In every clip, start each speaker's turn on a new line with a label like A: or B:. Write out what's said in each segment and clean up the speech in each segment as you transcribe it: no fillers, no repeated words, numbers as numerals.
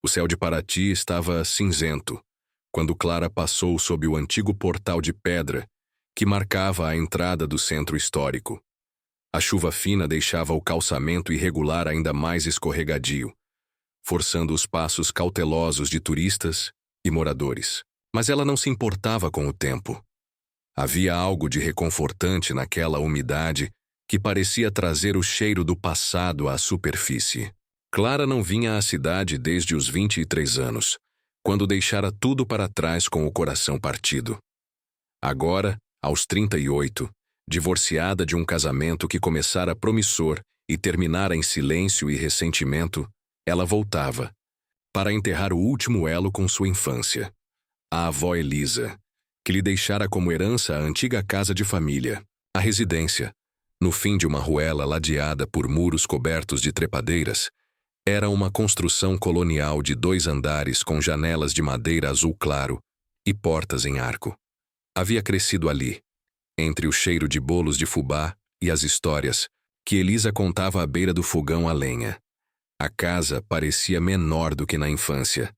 A: O céu de Paraty estava cinzento, quando Clara passou sob o antigo portal de pedra que marcava a entrada do centro histórico. A chuva fina deixava o calçamento irregular ainda mais escorregadio, forçando os passos cautelosos de turistas e moradores. Mas ela não se importava com o tempo. Havia algo de reconfortante naquela umidade que parecia trazer o cheiro do passado à superfície. Clara não vinha à cidade desde os 23 anos, quando deixara tudo para trás com o coração partido. Agora, aos 38, divorciada de um casamento que começara promissor e terminara em silêncio e ressentimento, ela voltava, para enterrar o último elo com sua infância. A avó Elisa, que lhe deixara como herança a antiga casa de família, a residência, no fim de uma ruela ladeada por muros cobertos de trepadeiras, era uma construção colonial de 2 andares com janelas de madeira azul claro e portas em arco. Havia crescido ali, entre o cheiro de bolos de fubá e as histórias que Elisa contava à beira do fogão a lenha. A casa parecia menor do que na infância,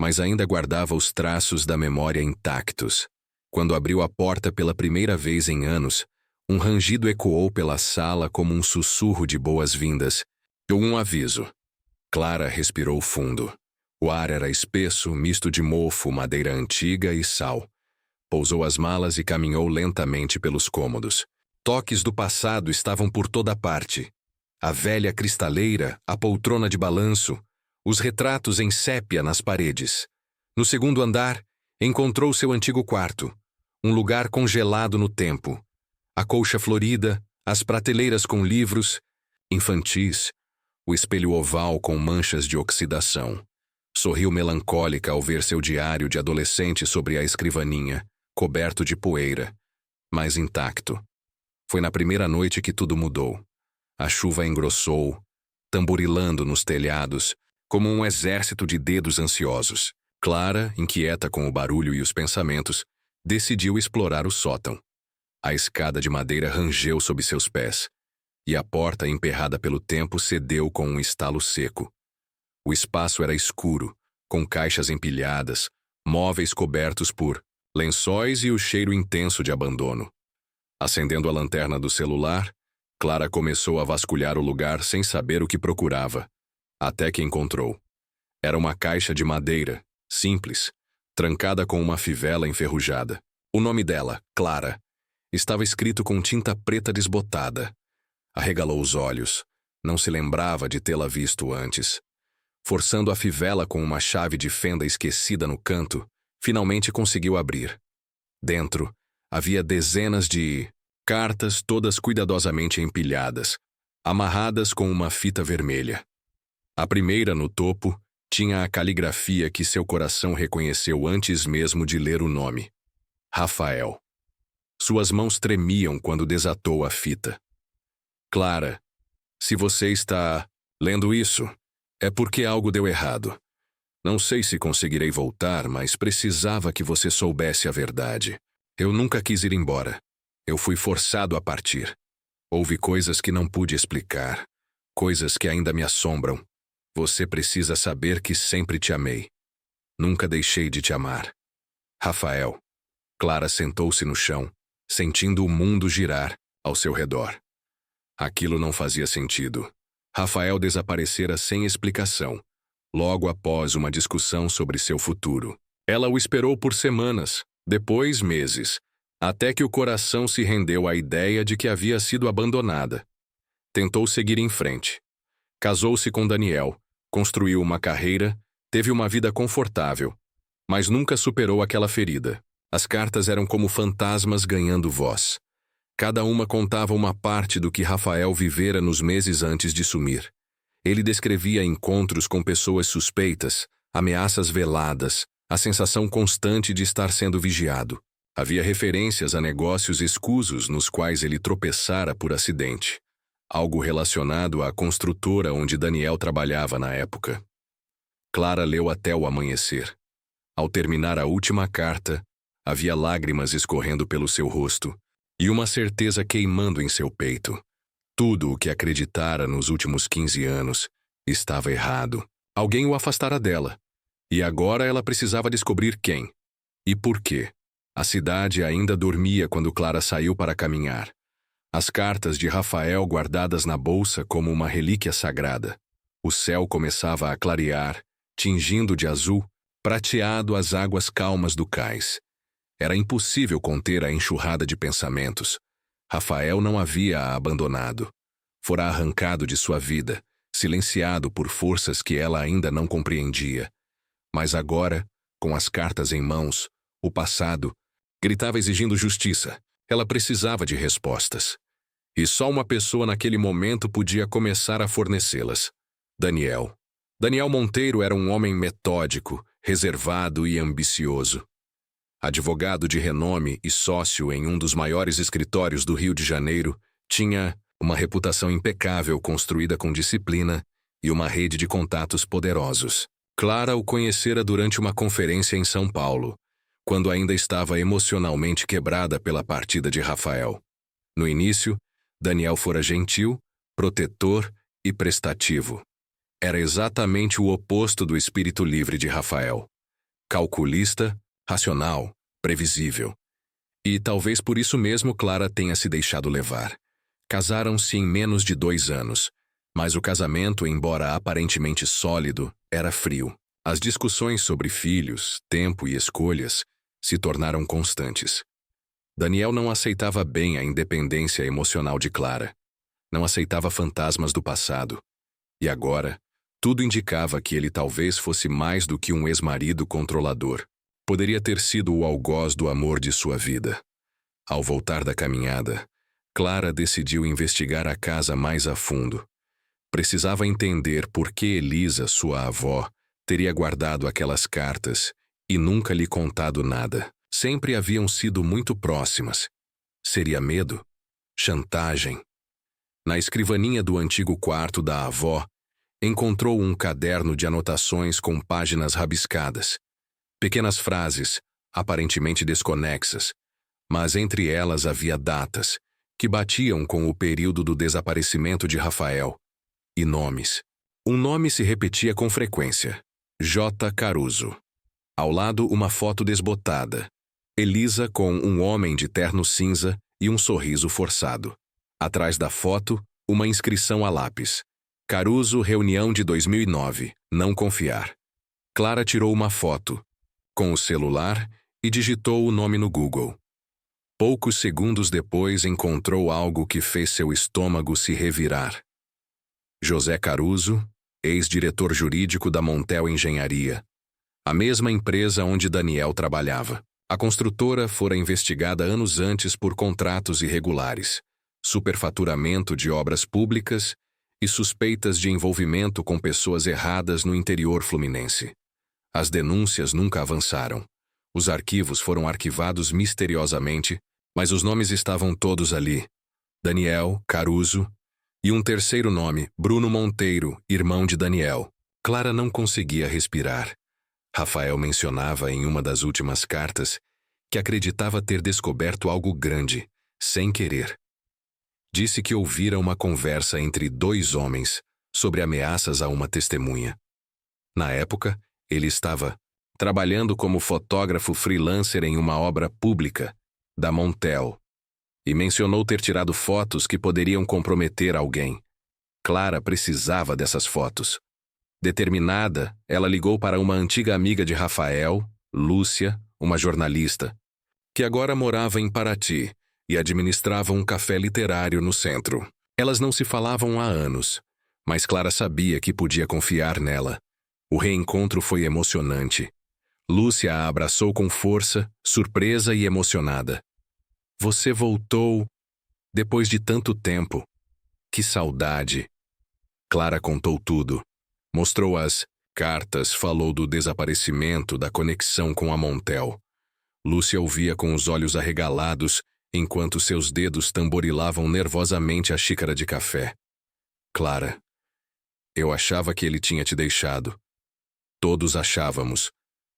A: mas ainda guardava os traços da memória intactos. Quando abriu a porta pela primeira vez em anos, um rangido ecoou pela sala como um sussurro de boas-vindas ou um aviso. Clara respirou fundo. O ar era espesso, misto de mofo, madeira antiga e sal. Pousou as malas e caminhou lentamente pelos cômodos. Toques do passado estavam por toda parte. A velha cristaleira, a poltrona de balanço, os retratos em sépia nas paredes. No segundo andar, encontrou seu antigo quarto, um lugar congelado no tempo. A colcha florida, as prateleiras com livros, infantis, o espelho oval com manchas de oxidação. Sorriu melancólica ao ver seu diário de adolescente sobre a escrivaninha, coberto de poeira, mas intacto. Foi na primeira noite que tudo mudou. A chuva engrossou, tamborilando nos telhados, como um exército de dedos ansiosos. Clara, inquieta com o barulho e os pensamentos, decidiu explorar o sótão. A escada de madeira rangeu sob seus pés, e a porta emperrada pelo tempo cedeu com um estalo seco. O espaço era escuro, com caixas empilhadas, móveis cobertos por lençóis e o cheiro intenso de abandono. Acendendo a lanterna do celular, Clara começou a vasculhar o lugar sem saber o que procurava, até que encontrou. Era uma caixa de madeira, simples, trancada com uma fivela enferrujada. O nome dela, Clara, estava escrito com tinta preta desbotada. Arregalou os olhos. Não se lembrava de tê-la visto antes. Forçando a fivela com uma chave de fenda esquecida no canto, finalmente conseguiu abrir. Dentro, havia dezenas de cartas todas cuidadosamente empilhadas, amarradas com uma fita vermelha. A primeira, no topo, tinha a caligrafia que seu coração reconheceu antes mesmo de ler o nome. Rafael. Suas mãos tremiam quando desatou a fita. Clara, se você está lendo isso, é porque algo deu errado. Não sei se conseguirei voltar, mas precisava que você soubesse a verdade. Eu nunca quis ir embora. Eu fui forçado a partir. Houve coisas que não pude explicar, coisas que ainda me assombram. Você precisa saber que sempre te amei. Nunca deixei de te amar. Rafael. Clara sentou-se no chão, sentindo o mundo girar ao seu redor. Aquilo não fazia sentido. Rafael desaparecera sem explicação, logo após uma discussão sobre seu futuro. Ela o esperou por semanas, depois meses, até que o coração se rendeu à ideia de que havia sido abandonada. Tentou seguir em frente. Casou-se com Daniel, construiu uma carreira, teve uma vida confortável, mas nunca superou aquela ferida. As cartas eram como fantasmas ganhando voz. Cada uma contava uma parte do que Rafael vivera nos meses antes de sumir. Ele descrevia encontros com pessoas suspeitas, ameaças veladas, a sensação constante de estar sendo vigiado. Havia referências a negócios escusos nos quais ele tropeçara por acidente. Algo relacionado à construtora onde Daniel trabalhava na época. Clara leu até o amanhecer. Ao terminar a última carta, havia lágrimas escorrendo pelo seu rosto e uma certeza queimando em seu peito. Tudo o que acreditara nos últimos 15 anos estava errado. Alguém o afastara dela, E agora ela precisava descobrir quem e por quê. A cidade ainda dormia quando Clara saiu para caminhar. As cartas de Rafael guardadas na bolsa como uma relíquia sagrada. O céu começava a clarear, tingindo de azul, prateado as águas calmas do cais. Era impossível conter a enxurrada de pensamentos. Rafael não havia a abandonado. Fora arrancado de sua vida, silenciado por forças que ela ainda não compreendia. Mas agora, com as cartas em mãos, o passado gritava exigindo justiça. Ela precisava de respostas. E só uma pessoa naquele momento podia começar a fornecê-las. Daniel. Daniel Monteiro era um homem metódico, reservado e ambicioso. Advogado de renome e sócio em um dos maiores escritórios do Rio de Janeiro, tinha uma reputação impecável construída com disciplina e uma rede de contatos poderosos. Clara o conhecera durante uma conferência em São Paulo, quando ainda estava emocionalmente quebrada pela partida de Rafael. No início, Daniel fora gentil, protetor e prestativo. Era exatamente o oposto do espírito livre de Rafael. Calculista, racional, previsível. E talvez por isso mesmo Clara tenha se deixado levar. Casaram-se em menos de 2 anos, mas o casamento, embora aparentemente sólido, era frio. As discussões sobre filhos, tempo e escolhas se tornaram constantes. Daniel não aceitava bem a independência emocional de Clara. Não aceitava fantasmas do passado. E agora, tudo indicava que ele talvez fosse mais do que um ex-marido controlador. Poderia ter sido o algoz do amor de sua vida. Ao voltar da caminhada, Clara decidiu investigar a casa mais a fundo. Precisava entender por que Elisa, sua avó, teria guardado aquelas cartas e nunca lhe contado nada. Sempre haviam sido muito próximas. Seria medo? Chantagem? Na escrivaninha do antigo quarto da avó, encontrou um caderno de anotações com páginas rabiscadas. Pequenas frases, aparentemente desconexas, mas entre elas havia datas, que batiam com o período do desaparecimento de Rafael. E nomes. Um nome se repetia com frequência. J. Caruso. Ao lado, uma foto desbotada. Elisa com um homem de terno cinza e um sorriso forçado. Atrás da foto, uma inscrição a lápis. Caruso, reunião de 2009. Não confiar. Clara tirou uma foto, com o celular, e digitou o nome no Google. Poucos segundos depois encontrou algo que fez seu estômago se revirar. José Caruso, ex-diretor jurídico da Montel Engenharia. A mesma empresa onde Daniel trabalhava. A construtora fora investigada anos antes por contratos irregulares, superfaturamento de obras públicas e suspeitas de envolvimento com pessoas erradas no interior fluminense. As denúncias nunca avançaram. Os arquivos foram arquivados misteriosamente, mas os nomes estavam todos ali. Daniel, Caruso, e um terceiro nome, Bruno Monteiro, irmão de Daniel. Clara não conseguia respirar. Rafael mencionava em uma das últimas cartas que acreditava ter descoberto algo grande, sem querer. Disse que ouvira uma conversa entre 2 homens sobre ameaças a uma testemunha. Na época, ele estava trabalhando como fotógrafo freelancer em uma obra pública da Montel e mencionou ter tirado fotos que poderiam comprometer alguém. Clara precisava dessas fotos. Determinada, ela ligou para uma antiga amiga de Rafael, Lúcia, uma jornalista, que agora morava em Paraty e administrava um café literário no centro. Elas não se falavam há anos, mas Clara sabia que podia confiar nela. O reencontro foi emocionante. Lúcia a abraçou com força, surpresa e emocionada. Você voltou depois de tanto tempo. Que saudade. Clara contou tudo. Mostrou as cartas, falou do desaparecimento, da conexão com a Montel. Lúcia ouvia com os olhos arregalados, enquanto seus dedos tamborilavam nervosamente a xícara de café. Clara, eu achava que ele tinha te deixado. Todos achávamos.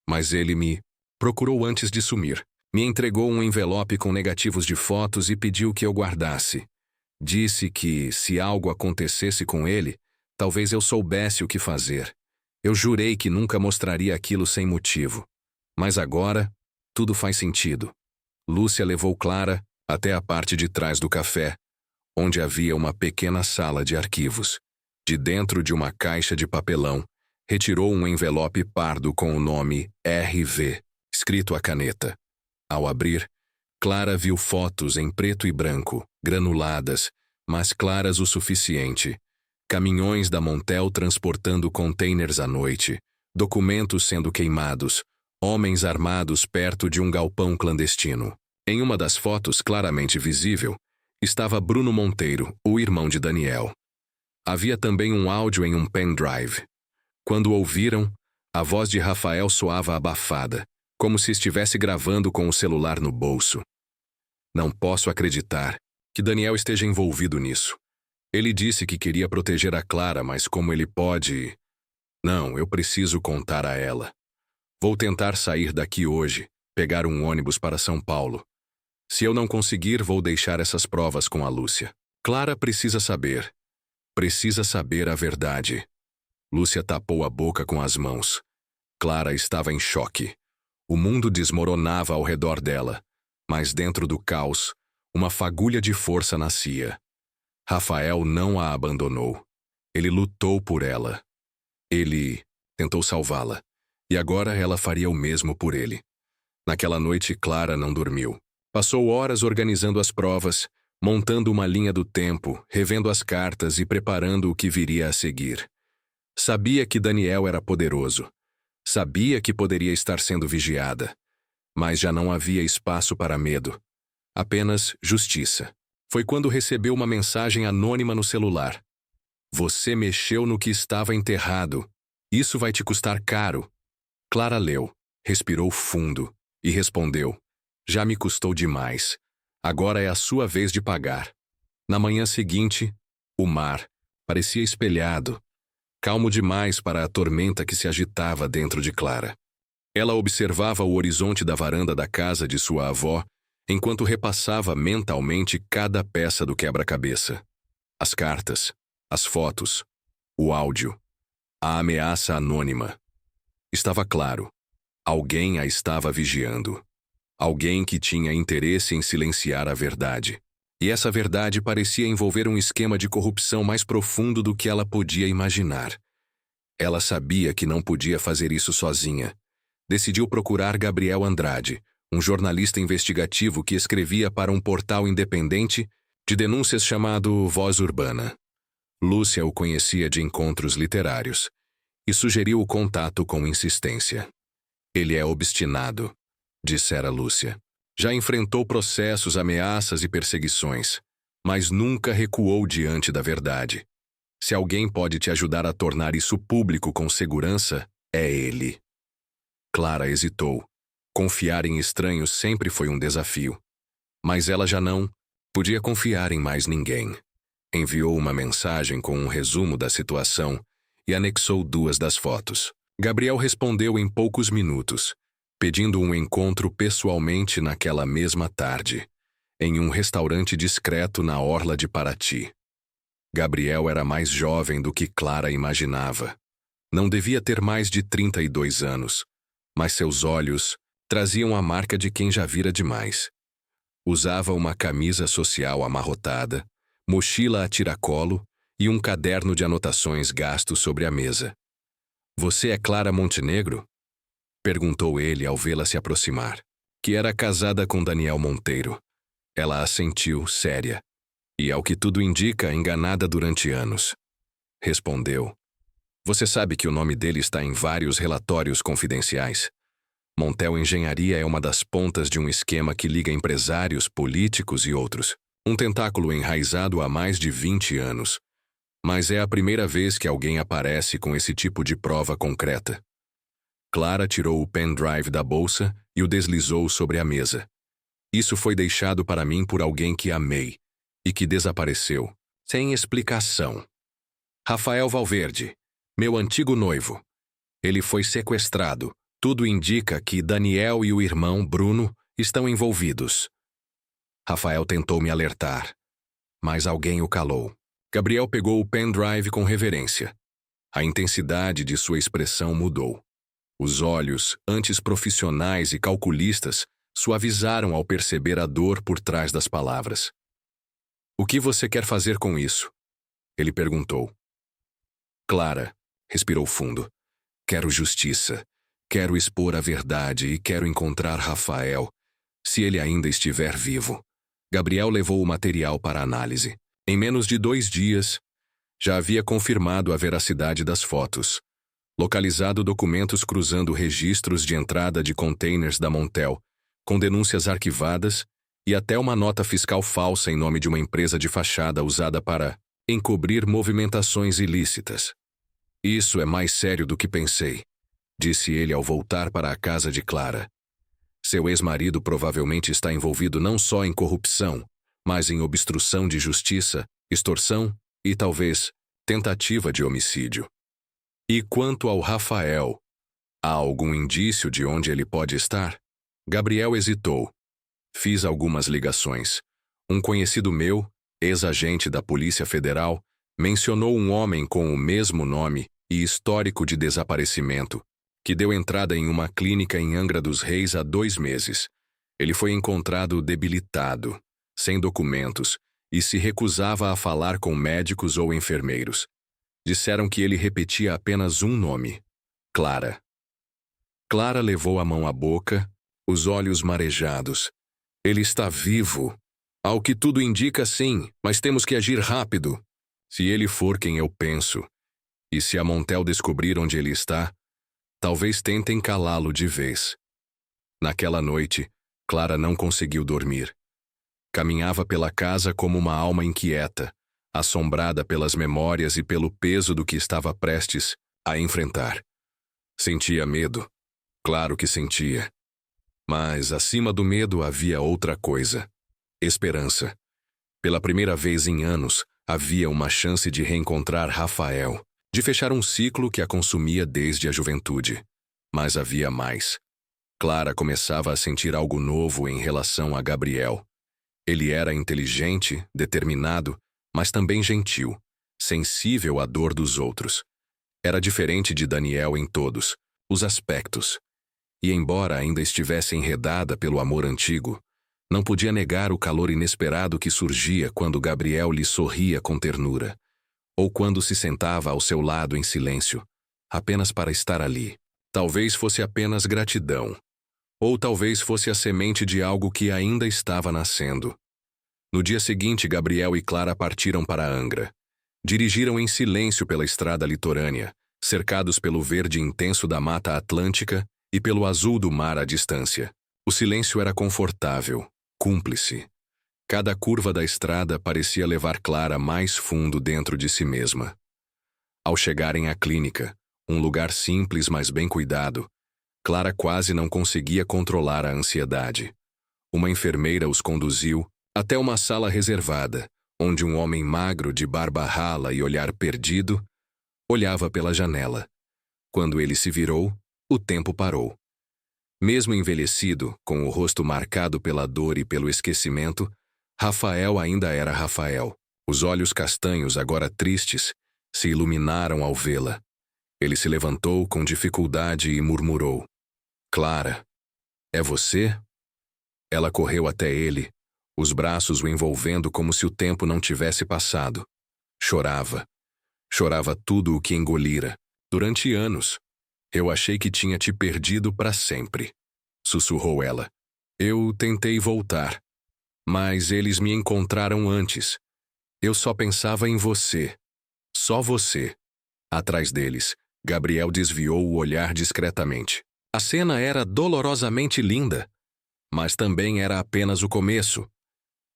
A: Mas ele me procurou antes de sumir. Me entregou um envelope com negativos de fotos e pediu que eu guardasse. Disse que, se algo acontecesse com ele, talvez eu soubesse o que fazer. Eu jurei que nunca mostraria aquilo sem motivo. Mas agora, tudo faz sentido. Lúcia levou Clara até a parte de trás do café, onde havia uma pequena sala de arquivos. De dentro de uma caixa de papelão, retirou um envelope pardo com o nome RV, escrito a caneta. Ao abrir, Clara viu fotos em preto e branco, granuladas, mas claras o suficiente. Caminhões da Montel transportando containers à noite, documentos sendo queimados, homens armados perto de um galpão clandestino. Em uma das fotos claramente visível, estava Bruno Monteiro, o irmão de Daniel. Havia também um áudio em um pendrive. Quando ouviram, a voz de Rafael soava abafada, como se estivesse gravando com o celular no bolso. Não posso acreditar que Daniel esteja envolvido nisso. Ele disse que queria proteger a Clara, mas como ele pode... Não, eu preciso contar a ela. Vou tentar sair daqui hoje, pegar um ônibus para São Paulo. Se eu não conseguir, vou deixar essas provas com a Lúcia. Clara precisa saber. Precisa saber a verdade. Lúcia tapou a boca com as mãos. Clara estava em choque. O mundo desmoronava ao redor dela, mas dentro do caos, uma fagulha de força nascia. Rafael não a abandonou. Ele lutou por ela. Ele tentou salvá-la, e agora ela faria o mesmo por ele. Naquela noite, Clara não dormiu. Passou horas organizando as provas, montando uma linha do tempo, revendo as cartas e preparando o que viria a seguir. Sabia que Daniel era poderoso. Sabia que poderia estar sendo vigiada. Mas já não havia espaço para medo. Apenas justiça. Foi quando recebeu uma mensagem anônima no celular. Você mexeu no que estava enterrado. Isso vai te custar caro. Clara leu, respirou fundo e respondeu. Já me custou demais. Agora é a sua vez de pagar. Na manhã seguinte, o mar parecia espelhado, calmo demais para a tormenta que se agitava dentro de Clara. Ela observava o horizonte da varanda da casa de sua avó, enquanto repassava mentalmente cada peça do quebra-cabeça. As cartas, as fotos, o áudio, a ameaça anônima. Estava claro. Alguém a estava vigiando. Alguém que tinha interesse em silenciar a verdade. E essa verdade parecia envolver um esquema de corrupção mais profundo do que ela podia imaginar. Ela sabia que não podia fazer isso sozinha. Decidiu procurar Gabriel Andrade, um jornalista investigativo que escrevia para um portal independente de denúncias chamado Voz Urbana. Lúcia o conhecia de encontros literários e sugeriu o contato com insistência. Ele é obstinado, dissera Lúcia. Já enfrentou processos, ameaças e perseguições, mas nunca recuou diante da verdade. Se alguém pode te ajudar a tornar isso público com segurança, é ele. Clara hesitou. Confiar em estranhos sempre foi um desafio. Mas ela já não podia confiar em mais ninguém. Enviou uma mensagem com um resumo da situação e anexou 2 das fotos. Gabriel respondeu em poucos minutos, pedindo um encontro pessoalmente naquela mesma tarde, em um restaurante discreto na orla de Paraty. Gabriel era mais jovem do que Clara imaginava. Não devia ter mais de 32 anos, mas seus olhos traziam a marca de quem já vira demais. Usava uma camisa social amarrotada, mochila a tiracolo e um caderno de anotações gasto sobre a mesa. Você é Clara Montenegro? Perguntou ele ao vê-la se aproximar. Que era casada com Daniel Monteiro. Ela assentiu, séria. E, ao que tudo indica, enganada durante anos. Respondeu. Você sabe que o nome dele está em vários relatórios confidenciais. Montel Engenharia é uma das pontas de um esquema que liga empresários, políticos e outros. Um tentáculo enraizado há mais de 20 anos. Mas é a primeira vez que alguém aparece com esse tipo de prova concreta. Clara tirou o pendrive da bolsa e o deslizou sobre a mesa. Isso foi deixado para mim por alguém que amei e que desapareceu, sem explicação. Rafael Valverde, meu antigo noivo. Ele foi sequestrado. Tudo indica que Daniel e o irmão, Bruno, estão envolvidos. Rafael tentou me alertar, mas alguém o calou. Gabriel pegou o pendrive com reverência. A intensidade de sua expressão mudou. Os olhos, antes profissionais e calculistas, suavizaram ao perceber a dor por trás das palavras. "O que você quer fazer com isso?" ele perguntou. "Clara", respirou fundo. "Quero justiça. Quero expor a verdade e quero encontrar Rafael, se ele ainda estiver vivo." Gabriel levou o material para análise. Em menos de 2 dias, já havia confirmado a veracidade das fotos, localizado documentos cruzando registros de entrada de containers da Montel, com denúncias arquivadas e até uma nota fiscal falsa em nome de uma empresa de fachada usada para encobrir movimentações ilícitas. "Isso é mais sério do que pensei", disse ele ao voltar para a casa de Clara. Seu ex-marido provavelmente está envolvido não só em corrupção, mas em obstrução de justiça, extorsão e, talvez, tentativa de homicídio. "E quanto ao Rafael, há algum indício de onde ele pode estar?" Gabriel hesitou. "Fiz algumas ligações. Um conhecido meu, ex-agente da Polícia Federal, mencionou um homem com o mesmo nome e histórico de desaparecimento, que deu entrada em uma clínica em Angra dos Reis há 2 meses. Ele foi encontrado debilitado, sem documentos, e se recusava a falar com médicos ou enfermeiros. Disseram que ele repetia apenas um nome: Clara." Clara levou a mão à boca, os olhos marejados. "Ele está vivo. Ao que tudo indica, sim, mas temos que agir rápido. Se ele for quem eu penso, e se a Montel descobrir onde ele está, talvez tentem calá-lo de vez." Naquela noite, Clara não conseguiu dormir. Caminhava pela casa como uma alma inquieta, assombrada pelas memórias e pelo peso do que estava prestes a enfrentar. Sentia medo. Claro que sentia. Mas, acima do medo, havia outra coisa: esperança. Pela primeira vez em anos, havia uma chance de reencontrar Rafael, de fechar um ciclo que a consumia desde a juventude. Mas havia mais. Clara começava a sentir algo novo em relação a Gabriel. Ele era inteligente, determinado, mas também gentil, sensível à dor dos outros. Era diferente de Daniel em todos os aspectos. E embora ainda estivesse enredada pelo amor antigo, não podia negar o calor inesperado que surgia quando Gabriel lhe sorria com ternura, ou quando se sentava ao seu lado em silêncio, apenas para estar ali. Talvez fosse apenas gratidão, ou talvez fosse a semente de algo que ainda estava nascendo. No dia seguinte, Gabriel e Clara partiram para Angra. Dirigiram em silêncio pela estrada litorânea, cercados pelo verde intenso da Mata Atlântica e pelo azul do mar à distância. O silêncio era confortável, cúmplice. Cada curva da estrada parecia levar Clara mais fundo dentro de si mesma. Ao chegarem à clínica, um lugar simples mas bem cuidado, Clara quase não conseguia controlar a ansiedade. Uma enfermeira os conduziu até uma sala reservada, onde um homem magro de barba rala e olhar perdido olhava pela janela. Quando ele se virou, o tempo parou. Mesmo envelhecido, com o rosto marcado pela dor e pelo esquecimento, Rafael ainda era Rafael. Os olhos castanhos, agora tristes, se iluminaram ao vê-la. Ele se levantou com dificuldade e murmurou: "Clara, é você?" Ela correu até ele, os braços o envolvendo como se o tempo não tivesse passado. Chorava. Chorava tudo o que engolira. "Durante anos, eu achei que tinha te perdido para sempre", sussurrou ela. "Eu tentei voltar, mas eles me encontraram antes. Eu só pensava em você. Só você." Atrás deles, Gabriel desviou o olhar discretamente. A cena era dolorosamente linda, mas também era apenas o começo.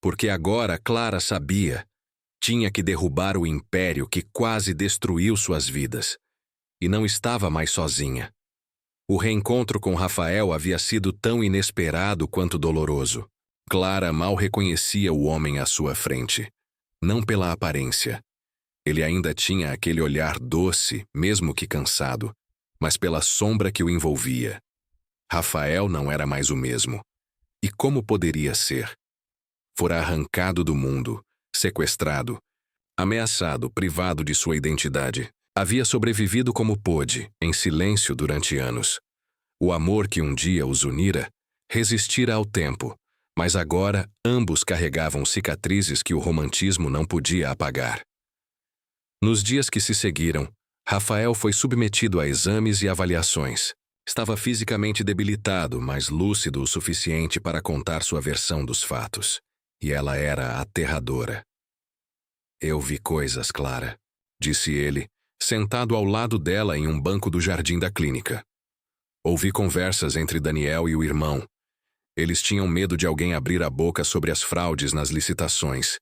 A: Porque agora Clara sabia. Tinha que derrubar o império que quase destruiu suas vidas. E não estava mais sozinha. O reencontro com Rafael havia sido tão inesperado quanto doloroso. Clara mal reconhecia o homem à sua frente. Não pela aparência. Ele ainda tinha aquele olhar doce, mesmo que cansado, mas pela sombra que o envolvia. Rafael não era mais o mesmo. E como poderia ser? Fora arrancado do mundo, sequestrado, ameaçado, privado de sua identidade. Havia sobrevivido como pôde, em silêncio durante anos. O amor que um dia os unira resistira ao tempo, mas agora ambos carregavam cicatrizes que o romantismo não podia apagar. Nos dias que se seguiram, Rafael foi submetido a exames e avaliações. Estava fisicamente debilitado, mas lúcido o suficiente para contar sua versão dos fatos. E ela era aterradora. Eu vi coisas, Clara, disse ele, sentado ao lado dela em um banco do jardim da clínica. Ouvi conversas entre Daniel e o irmão. Eles tinham medo de alguém abrir a boca sobre as fraudes nas licitações.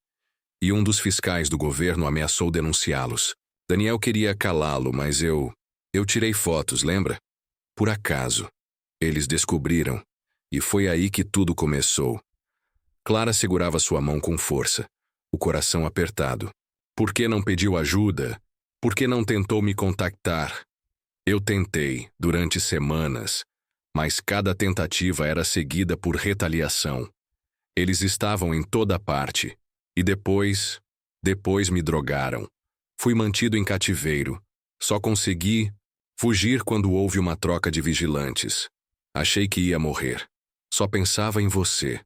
A: E um dos fiscais do governo ameaçou denunciá-los. Daniel queria calá-lo, mas eu tirei fotos, lembra? Por acaso. Eles descobriram. E foi aí que tudo começou. Clara segurava sua mão com força, o coração apertado. Por que não pediu ajuda? Por que não tentou me contactar? Eu tentei, durante semanas, mas cada tentativa era seguida por retaliação. Eles estavam em toda parte. E depois me drogaram. Fui mantido em cativeiro. Só consegui fugir quando houve uma troca de vigilantes. Achei que ia morrer. Só pensava em você.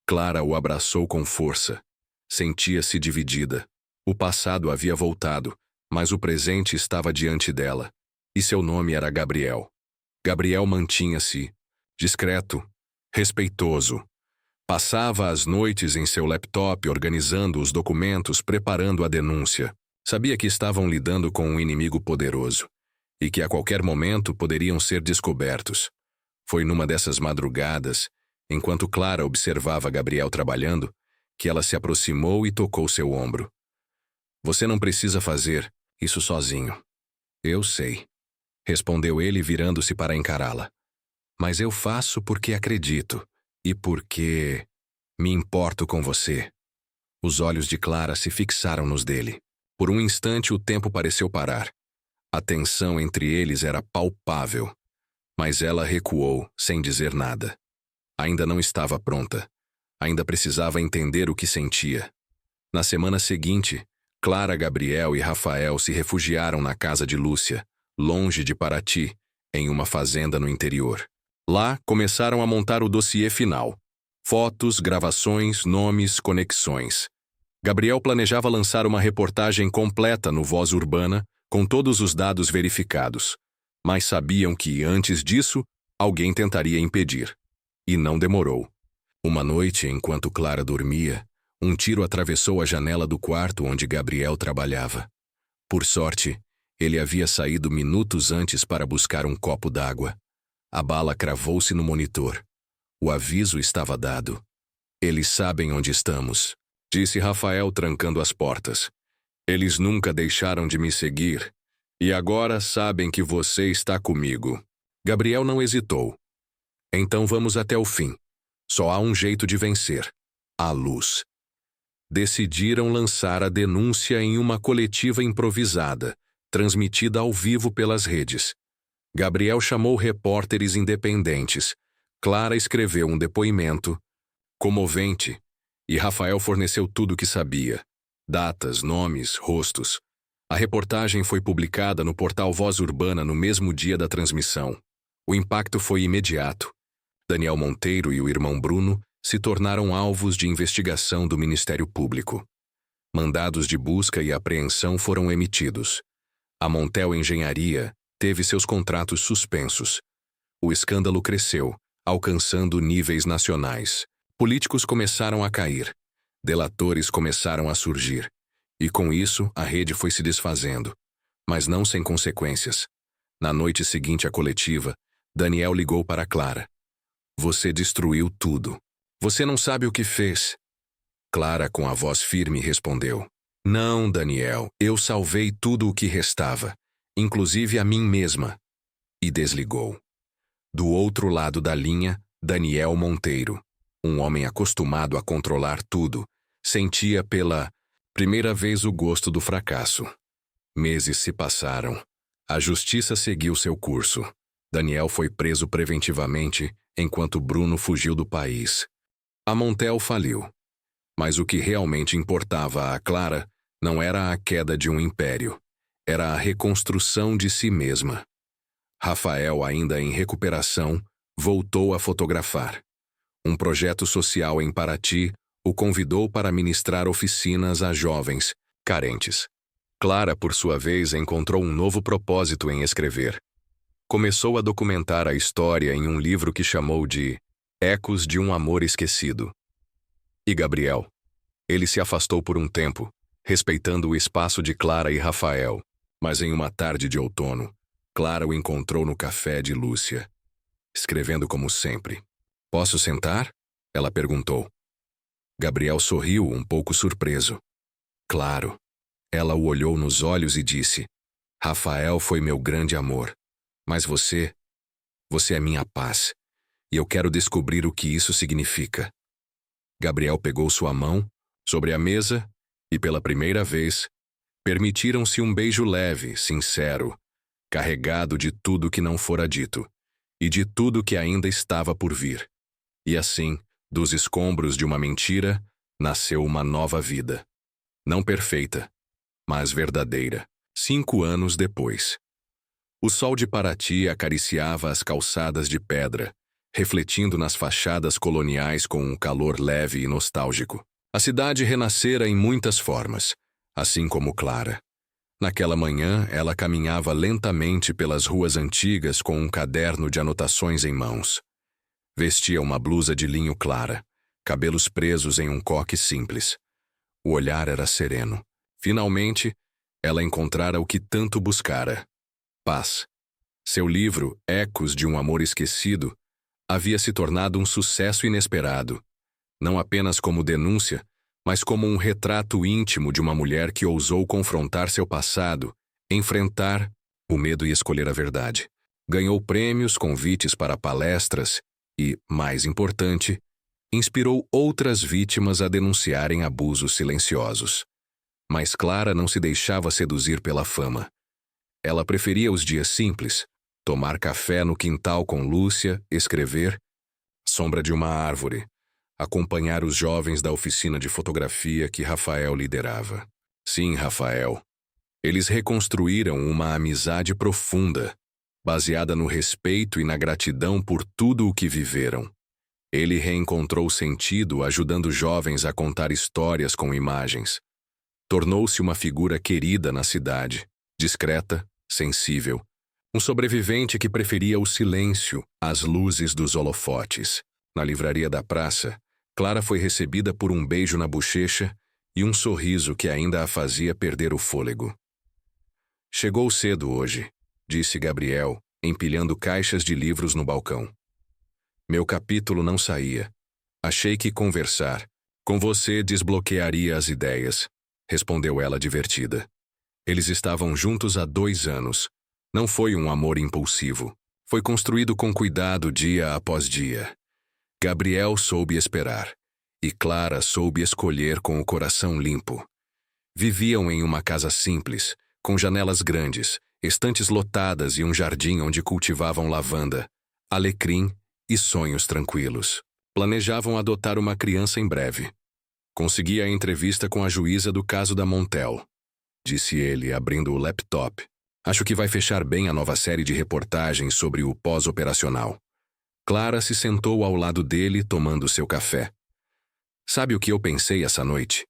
A: Clara o abraçou com força. Sentia-se dividida. O passado havia voltado, mas o presente estava diante dela. E seu nome era Gabriel. Gabriel mantinha-se discreto, respeitoso. Passava as noites em seu laptop organizando os documentos, preparando a denúncia. Sabia que estavam lidando com um inimigo poderoso e que a qualquer momento poderiam ser descobertos. Foi numa dessas madrugadas, enquanto Clara observava Gabriel trabalhando, que ela se aproximou e tocou seu ombro. Você não precisa fazer isso sozinho. Eu sei, respondeu ele virando-se para encará-la. Mas eu faço porque acredito e porque me importo com você. Os olhos de Clara se fixaram nos dele. Por um instante o tempo pareceu parar. A tensão entre eles era palpável. Mas ela recuou, sem dizer nada. Ainda não estava pronta. Ainda precisava entender o que sentia. Na semana seguinte, Clara, Gabriel e Rafael se refugiaram na casa de Lúcia, longe de Paraty, em uma fazenda no interior. Lá, começaram a montar o dossiê final. Fotos, gravações, nomes, conexões. Gabriel planejava lançar uma reportagem completa no Voz Urbana, com todos os dados verificados. Mas sabiam que, antes disso, alguém tentaria impedir. E não demorou. Uma noite, enquanto Clara dormia, um tiro atravessou a janela do quarto onde Gabriel trabalhava. Por sorte, ele havia saído minutos antes para buscar um copo d'água. A bala cravou-se no monitor. O aviso estava dado. Eles sabem onde estamos, disse Rafael trancando as portas. Eles nunca deixaram de me seguir. E agora sabem que você está comigo. Gabriel não hesitou. Então vamos até o fim. Só há um jeito de vencer. A luz. Decidiram lançar a denúncia em uma coletiva improvisada, transmitida ao vivo pelas redes. Gabriel chamou repórteres independentes. Clara escreveu um depoimento comovente e Rafael forneceu tudo o que sabia. Datas, nomes, rostos. A reportagem foi publicada no portal Voz Urbana no mesmo dia da transmissão. O impacto foi imediato. Daniel Monteiro e o irmão Bruno se tornaram alvos de investigação do Ministério Público. Mandados de busca e apreensão foram emitidos. A Montel Engenharia teve seus contratos suspensos. O escândalo cresceu, alcançando níveis nacionais. Políticos começaram a cair. Delatores começaram a surgir. E com isso, a rede foi se desfazendo. Mas não sem consequências. Na noite seguinte à coletiva, Daniel ligou para Clara. Você destruiu tudo. Você não sabe o que fez. Clara, com a voz firme, respondeu. Não, Daniel, eu salvei tudo o que restava, inclusive a mim mesma. E desligou. Do outro lado da linha, Daniel Monteiro, um homem acostumado a controlar tudo, sentia pela primeira vez o gosto do fracasso. Meses se passaram. A justiça seguiu seu curso. Daniel foi preso preventivamente, enquanto Bruno fugiu do país. A Montel faliu. Mas o que realmente importava a Clara não era a queda de um império. era a reconstrução de si mesma. Rafael, ainda em recuperação, voltou a fotografar. Um projeto social em Paraty o convidou para ministrar oficinas a jovens carentes. Clara, por sua vez, encontrou um novo propósito em escrever. Começou a documentar a história em um livro que chamou de Ecos de um Amor Esquecido. E Gabriel? Ele se afastou por um tempo, respeitando o espaço de Clara e Rafael. Mas em uma tarde de outono, Clara o encontrou no café de Lúcia, escrevendo como sempre. "Posso sentar?" ela perguntou. Gabriel sorriu, um pouco surpreso. "Claro." Ela o olhou nos olhos e disse: "Rafael foi meu grande amor. Mas você é minha paz. E eu quero descobrir o que isso significa." Gabriel pegou sua mão, sobre a mesa, e pela primeira vez, permitiram-se um beijo leve, sincero, carregado de tudo que não fora dito, e de tudo que ainda estava por vir. E assim, dos escombros de uma mentira, nasceu uma nova vida. Não perfeita, mas verdadeira. 5 anos depois. O sol de Paraty acariciava as calçadas de pedra, refletindo nas fachadas coloniais com um calor leve e nostálgico. A cidade renascera em muitas formas, assim como Clara. Naquela manhã, ela caminhava lentamente pelas ruas antigas com um caderno de anotações em mãos. Vestia uma blusa de linho clara, cabelos presos em um coque simples. O olhar era sereno. Finalmente, ela encontrara o que tanto buscara: paz. Seu livro, Ecos de um Amor Esquecido, havia se tornado um sucesso inesperado, não apenas como denúncia, mas como um retrato íntimo de uma mulher que ousou confrontar seu passado, enfrentar o medo e escolher a verdade. Ganhou prêmios, convites para palestras e, mais importante, inspirou outras vítimas a denunciarem abusos silenciosos. Mas Clara não se deixava seduzir pela fama. Ela preferia os dias simples, tomar café no quintal com Lúcia, escrever, sombra de uma árvore, acompanhar os jovens da oficina de fotografia que Rafael liderava. Sim, Rafael. Eles reconstruíram uma amizade profunda, baseada no respeito e na gratidão por tudo o que viveram. Ele reencontrou sentido ajudando jovens a contar histórias com imagens. Tornou-se uma figura querida na cidade, discreta, sensível. Um sobrevivente que preferia o silêncio às luzes dos holofotes. Na livraria da praça, Clara foi recebida por um beijo na bochecha e um sorriso que ainda a fazia perder o fôlego. "Chegou cedo hoje", disse Gabriel, empilhando caixas de livros no balcão. "Meu capítulo não saía. Achei que conversar com você desbloquearia as ideias", respondeu ela divertida. Eles estavam juntos há 2 anos. Não foi um amor impulsivo. Foi construído com cuidado dia após dia. Gabriel soube esperar, e Clara soube escolher com o coração limpo. Viviam em uma casa simples, com janelas grandes, estantes lotadas e um jardim onde cultivavam lavanda, alecrim e sonhos tranquilos. Planejavam adotar uma criança em breve. "Consegui a entrevista com a juíza do caso da Montel", disse ele, abrindo o laptop. "Acho que vai fechar bem a nova série de reportagens sobre o pós-operacional." Clara se sentou ao lado dele, tomando seu café. "Sabe o que eu pensei essa noite?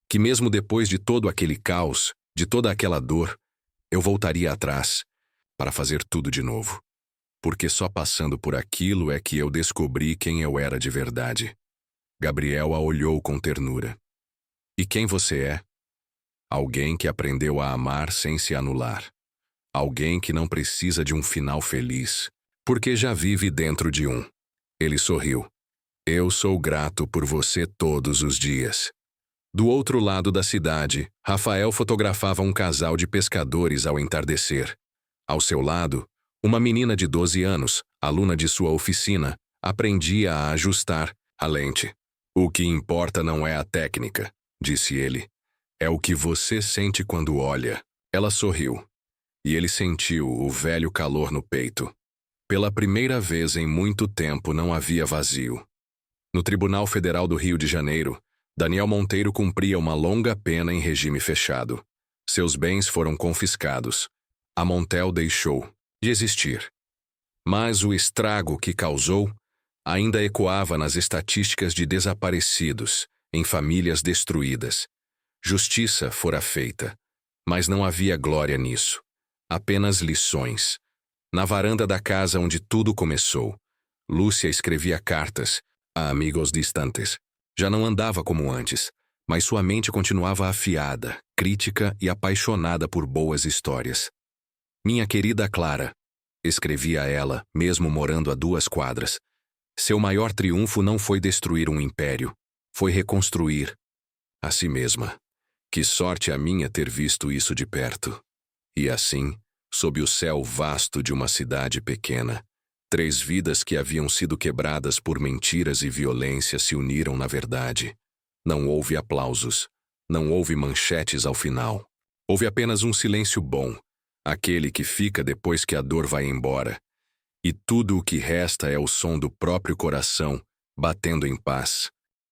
A: Que mesmo depois de todo aquele caos, de toda aquela dor, eu voltaria atrás, para fazer tudo de novo. Porque só passando por aquilo é que eu descobri quem eu era de verdade." Gabriel a olhou com ternura. "E quem você é?" "Alguém que aprendeu a amar sem se anular. Alguém que não precisa de um final feliz, porque já vive dentro de um." Ele sorriu. "Eu sou grato por você todos os dias." Do outro lado da cidade, Rafael fotografava um casal de pescadores ao entardecer. Ao seu lado, uma menina de 12 anos, aluna de sua oficina, aprendia a ajustar a lente. "O que importa não é a técnica", disse ele. "É o que você sente quando olha." Ela sorriu, e ele sentiu o velho calor no peito. Pela primeira vez em muito tempo não havia vazio. No Tribunal Federal do Rio de Janeiro, Daniel Monteiro cumpria uma longa pena em regime fechado. Seus bens foram confiscados. A Montel deixou de existir. Mas o estrago que causou ainda ecoava nas estatísticas de desaparecidos, em famílias destruídas. Justiça fora feita, mas não havia glória nisso. Apenas lições. Na varanda da casa onde tudo começou, Lúcia escrevia cartas a amigos distantes. Já não andava como antes, mas sua mente continuava afiada, crítica e apaixonada por boas histórias. Minha querida Clara, escrevia ela, mesmo morando a 2 quadras, seu maior triunfo não foi destruir um império, foi reconstruir a si mesma. Que sorte a minha ter visto isso de perto. E assim, sob o céu vasto de uma cidade pequena, 3 vidas que haviam sido quebradas por mentiras e violência se uniram na verdade. Não houve aplausos, não houve manchetes ao final. Houve apenas um silêncio bom, aquele que fica depois que a dor vai embora. E tudo o que resta é o som do próprio coração, batendo em paz.